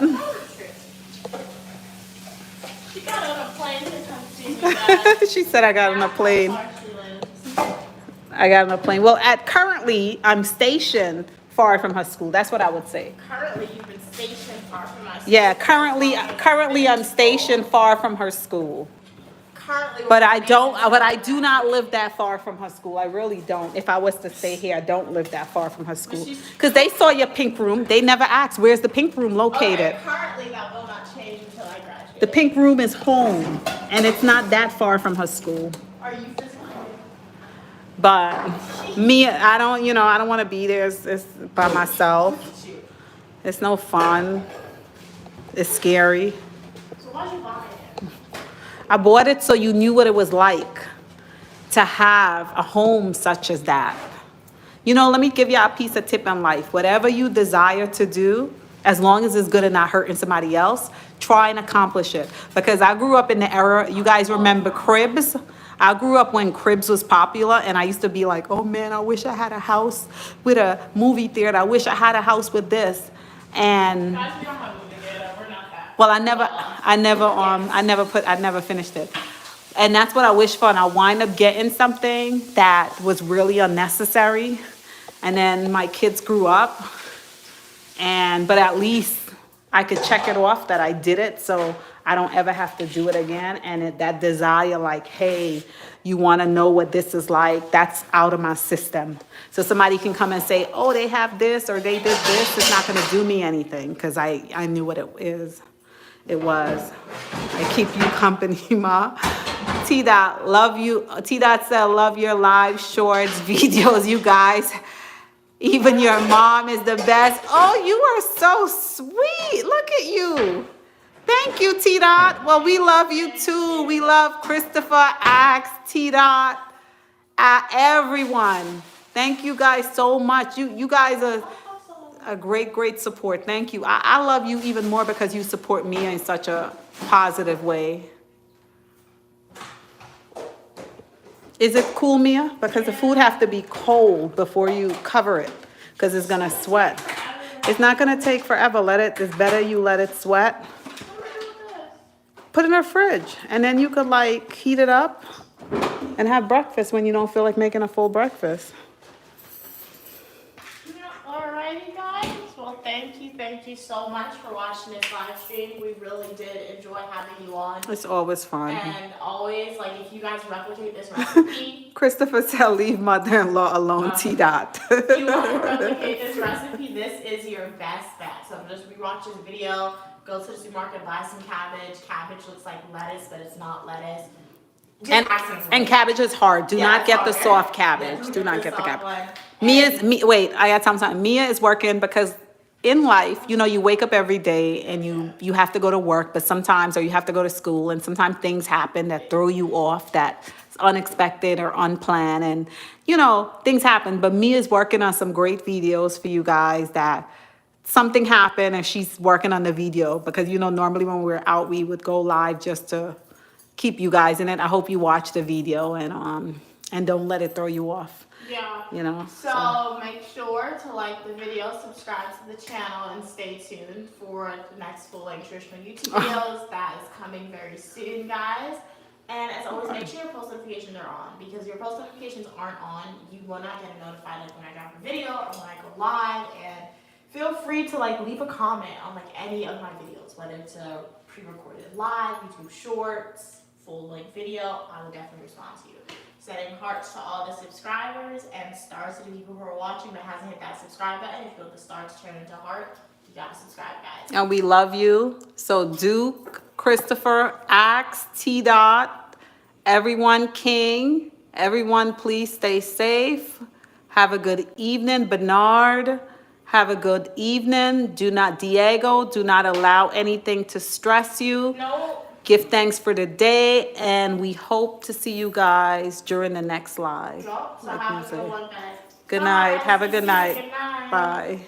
She got on a plane to come see me, guys. she said I got on a plane. That's how far she lives. I got on a plane. Well, currently, I'm stationed far from her school. That's what I would say. Currently, you've been stationed far from us. Yeah, currently I'm stationed far from her school. Currently, But I do not live that far from her school. I really don't. If I was to stay here, I don't live that far from her school. Because they saw your pink room. They never asked, where's the pink room located? Okay, currently, that will not change until I graduate. The pink room is home, and it's not that far from her school. Are you physically? But me, I don't want to be there it's by myself. It's no fun. It's scary. So why'd you buy it? I bought it so you knew what it was like to have a home such as that. You know, let me give you a piece of tip in life. Whatever you desire to do, as long as it's good and not hurting somebody else, try and accomplish it. Because I grew up in the era, you guys remember cribs? I grew up when cribs was popular, and I used to be like, oh man, I wish I had a house with a movie theater. I wish I had a house with this. And Guys, we don't have a movie theater. We're not that. well, I never finished it. And that's what I wish for. And I wind up getting something that was really unnecessary. And then my kids grew up, but at least I could check it off that I did it, so I don't ever have to do it again. And that desire, like, hey, you want to know what this is like, that's out of my system. So somebody can come and say, oh, they have this or they did this. It's not going to do me anything because I knew what it is. It was. I keep you company, Ma. T-Dot, love you. T-Dot said, love your live shorts, videos, you guys. Even your mom is the best. Oh, you are so sweet. Look at you. Thank you, T-Dot. Well, we love you too. We love Christopher, Axe, T-Dot, everyone. Thank you guys so much. You guys are a great support. Thank you. I love you even more because you support me in such a positive way. Is it cool, Mia? Because the food have to be cold before you cover it because it's going to sweat. It's not going to take forever. It's better you let it sweat. Put it in the fridge and then you could like heat it up and have breakfast when you don't feel like making a full breakfast. Alrighty, guys. Well, thank you so much for watching this live stream. We really did enjoy having you on. It's always fun. And always, like, if you guys replicate this recipe, Christopher said, leave mother-in-law alone, T-Dot. if you want to replicate this recipe, this is your best bet. So just rewatch this video, go to the supermarket, buy some cabbage. Cabbage looks like lettuce, but it's not lettuce. And cabbage is hard. Do not get the soft cabbage. Do not get the cabbage. Wait, I got something. Mia is working because in life, you know, you wake up every day and you have to go to work, but sometimes, or you have to go to school, and sometimes things happen that throw you off, that's unexpected or unplanned, and you know, things happen. But Mia's working on some great videos for you guys that something happened and she's working on the video because, you know, normally when we're out, we would go live just to keep you guys in it. I hope you watch the video and don't let it throw you off. Yeah. You know. So make sure to like the video, subscribe to the channel, and stay tuned for the next full-length traditional YouTube videos. That is coming very soon, guys. And as always, make sure your post notifications are on, because your post notifications aren't on, you will not get notified like when I drop a video or when I go live. And feel free to like leave a comment on like any of my videos, whether it's a pre-recorded live, YouTube Shorts, full-length video. I will definitely respond to you. Setting hearts to all the subscribers and stars to the people who are watching but hasn't hit that subscribe button. If you want the stars to turn into heart, you gotta subscribe, guys. And we love you. So Duke, Christopher, Axe, T-Dot, everyone, King, everyone, please stay safe. Have a good evening. Bernard, have a good evening. Diego, do not allow anything to stress you. No. Give thanks for the day, and we hope to see you guys during the next live. So have a good one, guys. Good night. Bye. Have a good night. Good night. Bye.